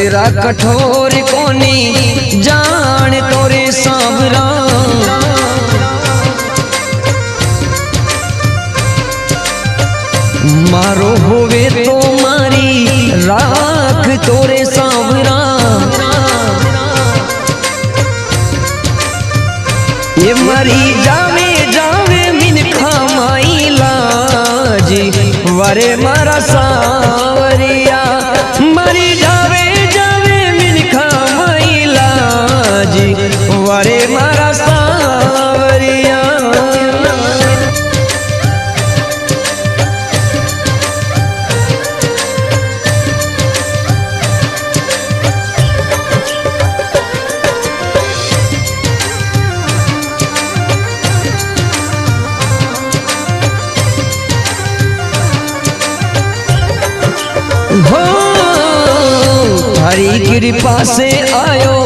तेरा कठोर कोनी जान तोरे सांवरा मारो होवे तो मारी राख तोरे सांवरा ये मरी जावे जावे मिनखा माई लाजी वरे मारा सांवरिया मरी जावे जावे मिनखा माई लाजी वरे मारा सांवरिया हो हरी कृपा से आयो